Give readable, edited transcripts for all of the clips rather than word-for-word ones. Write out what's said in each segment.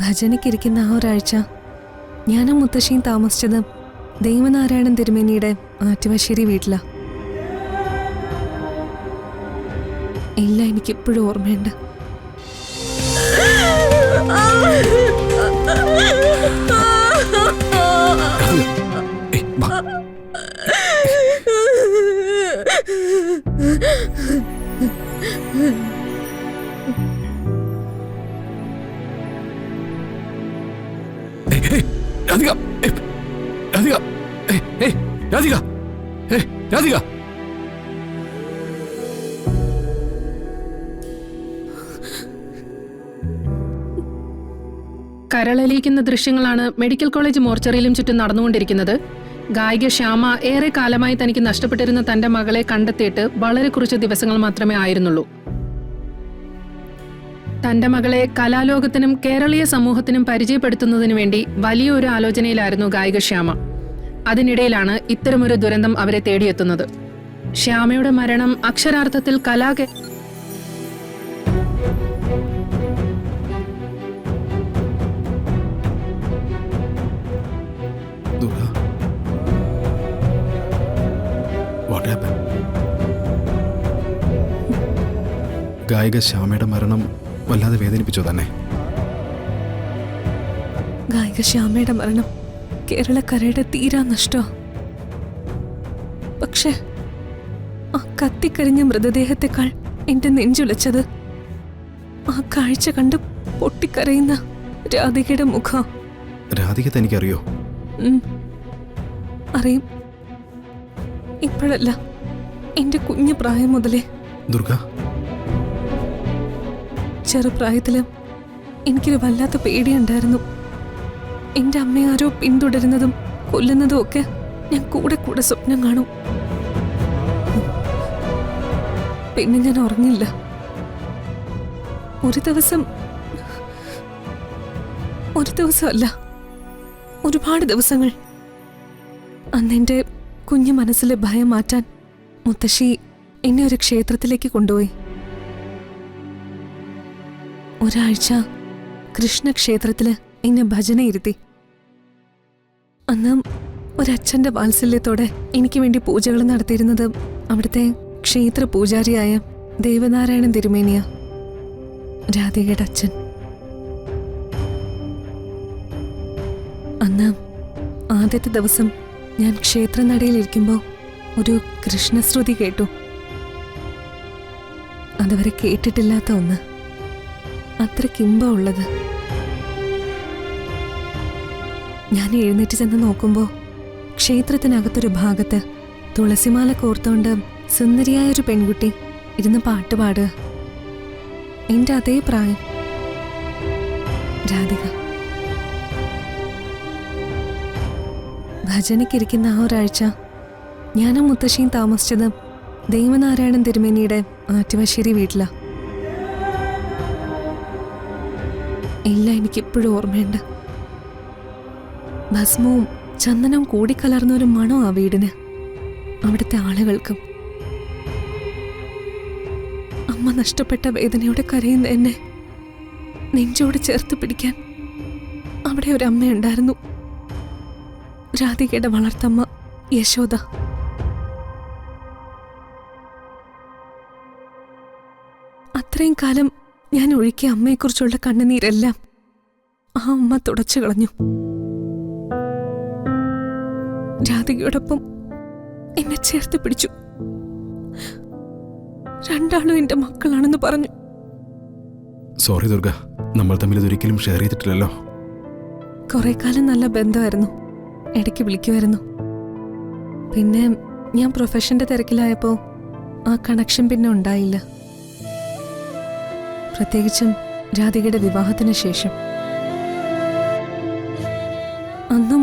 ഭജനയ്ക്കിരിക്കുന്ന ആ ഒരാഴ്ച ഞാനും മുത്തശ്ശിയും താമസിച്ചത് ദേവനാരായണൻ തിരുമേനിയുടെ ആറ്റുവശ്ശേരി വീട്ടിലാ. എല്ലാം എനിക്കിപ്പോഴും ഓർമ്മയുണ്ട്. കരളലിയിക്കുന്ന ദൃശ്യങ്ങളാണ് മെഡിക്കൽ കോളേജ് മോർച്ചറിയിലും ചുറ്റും നടന്നുകൊണ്ടിരിക്കുന്നത്. ഗായിക ശ്യാമ ഏറെ കാലമായി തനിക്ക് നഷ്ടപ്പെട്ടിരുന്ന തന്റെ മകളെ കണ്ടെത്തിയിട്ട് വളരെ കുറച്ച് ദിവസങ്ങൾ മാത്രമേ ആയിരുന്നുള്ളൂ. തന്റെ മകളെ കലാലോകത്തിനും കേരളീയ സമൂഹത്തിനും പരിചയപ്പെടുത്തുന്നതിനു വേണ്ടി വലിയൊരു ആലോചനയിലായിരുന്നു ഗായിക ശ്യാമ. അതിനിടയിലാണ് ഇത്തരമൊരു ദുരന്തം അവരെ തേടിയെത്തുന്നത്. ശ്യാമയുടെ മരണം അക്ഷരാർത്ഥത്തിൽ ഗായിക ശ്യാമയുടെ മരണം വല്ലാതെ വേദനിപ്പിച്ചോ തന്നെ? ഗായിക ശ്യാമയുടെ മരണം കേരളക്കരയുടെ തീരാ നഷ്ടോ. പക്ഷെ ആ കത്തിക്കരിഞ്ഞ മൃതദേഹത്തെക്കാൾ എന്റെ നെഞ്ചുലച്ചത് ആ കാഴ്ച കണ്ട് പൊട്ടിക്കരയുന്ന രാധികയുടെ മുഖം. രാധിക തനിക്കറിയോ? അറിയും. ഇപ്പോഴല്ല, എന്റെ കുഞ്ഞു പ്രായം മുതലേ. ദുർഗ, ചെറുപ്രായത്തില് എനിക്കൊരു വല്ലാത്ത പേടിയുണ്ടായിരുന്നു. എന്റെ അമ്മയെ ആരോ പിന്തുടരുന്നതും കൊല്ലുന്നതും ഒക്കെ ഞാൻ കൂടെ കൂടെ സ്വപ്നം കാണും. പിന്നെ ഞാൻ ഉറങ്ങില്ല. ഒരു ദിവസമല്ല, ഒരുപാട് ദിവസങ്ങൾ. അന്നെന്റെ കുഞ്ഞു മനസ്സിലെ ഭയം മാറ്റാൻ മുത്തശ്ശി എന്നെ ഒരു ക്ഷേത്രത്തിലേക്ക് കൊണ്ടുപോയി. ഒരാഴ്ച കൃഷ്ണക്ഷേത്രത്തില് എന്നെ ഭജന ഇരുത്തി. അന്ന് ഒരച്ഛന്റെ വാത്സല്യത്തോടെ എനിക്ക് വേണ്ടി പൂജകൾ നടത്തിയിരുന്നത് അവിടുത്തെ ക്ഷേത്ര പൂജാരിയായ ദേവനാരായണൻ തിരുമേനിയ, രാധികയുടെ അച്ഛൻ. അന്ന് ആദ്യത്തെ ദിവസം ഞാൻ ക്ഷേത്രനടയിലിരിക്കുമ്പോൾ ഒരു കൃഷ്ണശ്രുതി കേട്ടു. അതുവരെ കേട്ടിട്ടില്ലാത്ത ഒന്ന്, അത്രയ്ക്കിമ്പ ഉള്ളത്. ഞാൻ എഴുന്നേറ്റ് ചെന്ന് നോക്കുമ്പോൾ ക്ഷേത്രത്തിനകത്തൊരു ഭാഗത്ത് തുളസിമാല കോർത്തുകൊണ്ട് സുന്ദരിയായൊരു പെൺകുട്ടി ഇരുന്ന് പാട്ടുപാടുക. എൻ്റെ അതേ പ്രായം, രാധിക. ഭജനയ്ക്കിരിക്കുന്ന ആ ഒരാഴ്ച ഞാനും മുത്തശ്ശിയും താമസിച്ചത് ദേവനാരായണൻ തിരുമേനിയുടെ ആറ്റുവശ്ശേരി വീട്ടിലാ. എല്ലാം എനിക്കിപ്പോഴും ഓർമ്മയുണ്ട്. ഭസ്മവും ചന്ദനവും കൂടിക്കലർന്ന ഒരു മണോ ആ വീടിന്, അവിടുത്തെ ആളുകൾക്കും. അമ്മ നഷ്ടപ്പെട്ട വേദനയോടെ കരയുന്ന എന്നെ നെഞ്ചോട് ചേർത്ത് പിടിക്കാൻ അവിടെ ഒരു അമ്മയുണ്ടായിരുന്നു. രാധികയുടെ വളർത്തമ്മ യശോദ. അത്രയും കാലം ഞാൻ ഒഴുക്കിയ അമ്മയെക്കുറിച്ചുള്ള കണ്ണുനീരെല്ലാം ആ അമ്മ തുടച്ചു കളഞ്ഞു. രാധികയോടൊപ്പം എന്നെ ചേർത്ത് പിടിച്ചു. രണ്ടാളും എന്റെ മക്കളാണെന്ന് പറഞ്ഞു. സോറി ദുർഗ, നമ്മൾ തമ്മിൽ ഇതൊരിക്കലും ഷെയർ ചെയ്തിട്ടില്ലല്ലോ. കുറെ കാലം നല്ല ബന്ധമായിരുന്നു, ഇടയ്ക്ക് വിളിക്കുമായിരുന്നു. പിന്നെ ഞാൻ പ്രൊഫഷന്റെ തിരക്കിലായപ്പോ ആ കണക്ഷൻ പിന്നെ ഉണ്ടായില്ല. പ്രത്യേകിച്ചും രാധികയുടെ വിവാഹത്തിന് ശേഷം. അന്നും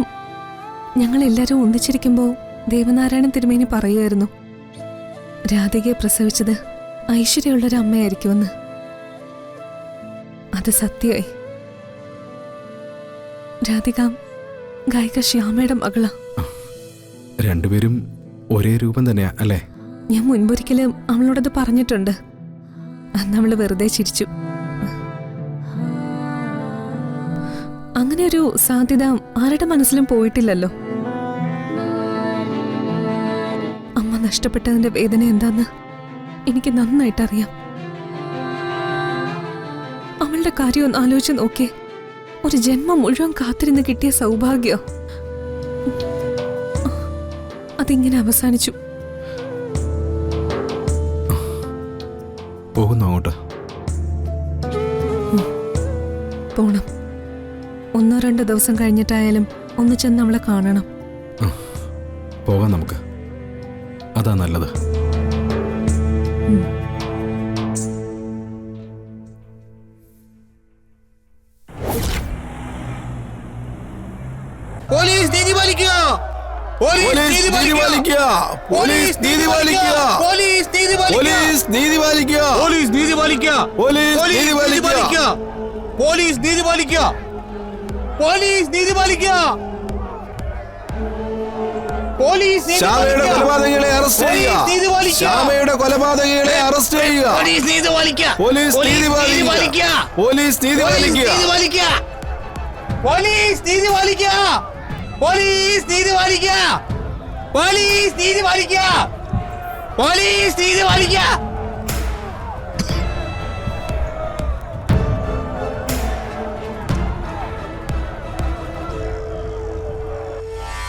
ഞങ്ങളെല്ലാവരും ഒന്നിച്ചിരിക്കുമ്പോൾ ദേവനാരായണൻ തിരുമേനി പറയുമായിരുന്നു, രാധികയെ പ്രസവിച്ചത് ഐശ്വര്യമുള്ളൊരു അമ്മയായിരിക്കുമെന്ന്. അത് സത്യമായി. രാധിക ഗായിക ശ്യാമയുടെ മകളാ. രണ്ടുപേരും ഒരേ രൂപം തന്നെയാ അല്ലേ? ഞാൻ മുൻപൊരിക്കലും അവളോടത് പറഞ്ഞിട്ടുണ്ട്. അന്ന് അവള് വെറുതെ ചിരിച്ചു. അങ്ങനെ ഒരു സാധ്യത ആരുടെ മനസ്സിലും പോയിട്ടില്ലല്ലോ. അമ്മ നഷ്ടപ്പെട്ടതിന്റെ വേദന എന്താന്ന് എനിക്ക് നന്നായിട്ടറിയാം. അവളുടെ കാര്യം ഒന്ന് ആലോചിച്ച് നോക്കിയേ. ഒരു ജന്മം മുഴുവൻ കാത്തിരുന്ന് കിട്ടിയ സൗഭാഗ്യം അതിങ്ങനെ അവസാനിച്ചു. പോകുന്നു അങ്ങോട്ട്. പോണം. 1-2 ദിവസം കഴിഞ്ഞിട്ടായാലും ഒന്ന് ചെന്ന് അവളെ കാണണം. പോകാം നമുക്ക്. അതാ നല്ലത്. പോലീസ് നീതി പാലിക്കുക! പോലീസ് നീതി പാലിക്കുക! പോലീസ് നീതി പാലിക്കുക! പോലീസ് നീതി പാലിക്കുക! പോലീസ് നീതി പാലിക്കുക! പോലീസ് നീതി പാലിക്കുക! പോലീസ് നീതി പാലിക്കുക! പോലീസ് നീതി പാലിക്കുക! പോലീസ് നീതി പാലിക്കുക! ശ്യാമയുടെ കൊലപാതകങ്ങളെ അറസ്റ്റ് ചെയ്യുക! ശ്യാമയുടെ കൊലപാതകങ്ങളെ അറസ്റ്റ് ചെയ്യുക! പോലീസ് നീതി പാലിക്കുക! പോലീസ് നീതി പാലിക്കുക! പോലീസ് നീതി പാലിക്കുക! പോലീസ് നീതി പാലിക്കുക! പോലീസ് നീതി പാലിക്കുക! പോലീസ് നീതി പാലിക്കുക! പോലീസ് നീതി പാലിക്കുക!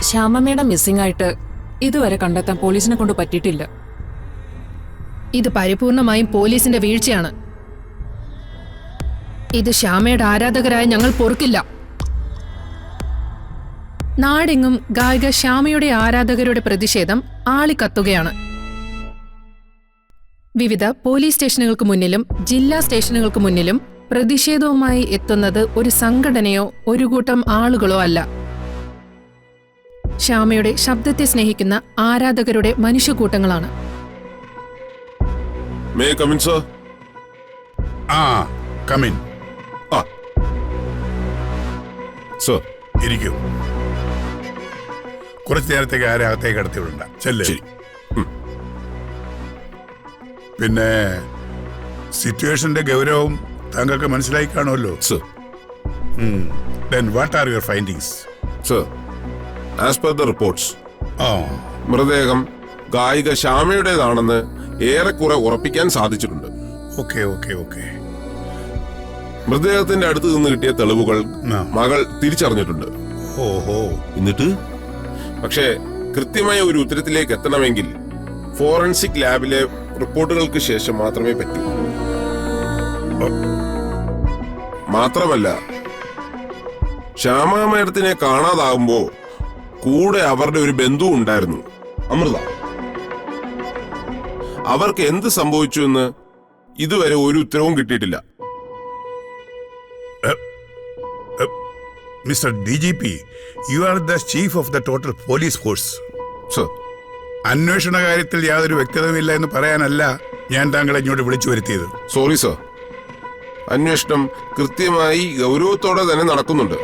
ശ്യാമമ്മയുടെ മിസ്സിംഗ് ആയിട്ട് ഇതുവരെ കണ്ടെത്താൻ പോലീസിനെ കൊണ്ട് പറ്റിയിട്ടില്ല. ഇത് പരിപൂർണമായും പോലീസിന്റെ വീഴ്ചയാണ്. ഇത് ശ്യാമയുടെ ആരാധകരായ ഞങ്ങൾ പൊറുക്കില്ല. നാടെങ്ങും ഗായിക ശ്യാമയുടെ ആരാധകരുടെ പ്രതിഷേധം ആളിക്കത്തുകയാണ്. വിവിധ പോലീസ് സ്റ്റേഷനുകൾക്ക് മുന്നിലും ജില്ലാ സ്റ്റേഷനുകൾക്ക് മുന്നിലും പ്രതിഷേധവുമായി എത്തുന്നത് ഒരു സംഘടനയോ ഒരു കൂട്ടം ആളുകളോ അല്ല. ശ്യാമയുടെ ശബ്ദത്തെ സ്നേഹിക്കുന്ന ആരാധകരുടെ മനുഷ്യക്കൂട്ടങ്ങളാണ്. May I come in, sir? Come in. Sir. ഇരിക്കൂ. കുറച്ചു നേരത്തേക്ക് ആരെ അകത്തേക്ക് കടത്തിവിടണ്ട. ചെല്ലേ. പിന്നെ സിറ്റുവേഷന്റെ ഗൗരവം താങ്കൾക്ക് മനസ്സിലായി കാണുമല്ലോ. Sir. Then what are your findings? Sir, as per the reports, മൃതദേഹം ഗായിക ശ്യാമയുടേതാണെന്ന് ഏറെക്കുറെ ഉറപ്പിക്കാൻ സാധിച്ചിട്ടുണ്ട്. ഓക്കെ. മൃതദേഹത്തിന്റെ അടുത്ത് നിന്ന് കിട്ടിയ തെളിവുകൾ മകൾ തിരിച്ചറിഞ്ഞിട്ടുണ്ട്. ഓഹോ. എന്നിട്ട് പക്ഷേ കൃത്യമായ ഒരു ഉത്തരത്തിലേക്ക് എത്തണമെങ്കിൽ ഫോറൻസിക് ലാബിലെ റിപ്പോർട്ടുകൾക്ക് ശേഷം മാത്രമേ പറ്റൂ. മാത്രമല്ല, ശ്യാമ മേഡത്തിനെ കാണാതാകുമ്പോ കൂടെ അവരുടെ ഒരു ബന്ധു ഉണ്ടായിരുന്നു, അമൃത. അവർക്ക് എന്ത് സംഭവിച്ചു എന്ന് ഇതുവരെ ഒരു ഉത്തരവും കിട്ടിയിട്ടില്ല. Mr. DGP, you are the chief of the total police force. Sir, അന്വേഷണ കാര്യത്തിൽ യാതൊരു വ്യക്തതയുമില്ല എന്ന് പറയാനല്ല ഞാൻ താങ്കളെ ഇങ്ങോട്ട് വിളിച്ചു വരുത്തിയത്. Sorry sir. അന്വേഷണം കൃത്യമായി ഗൗരവത്തോടെ തന്നെ നടക്കുന്നുണ്ട്.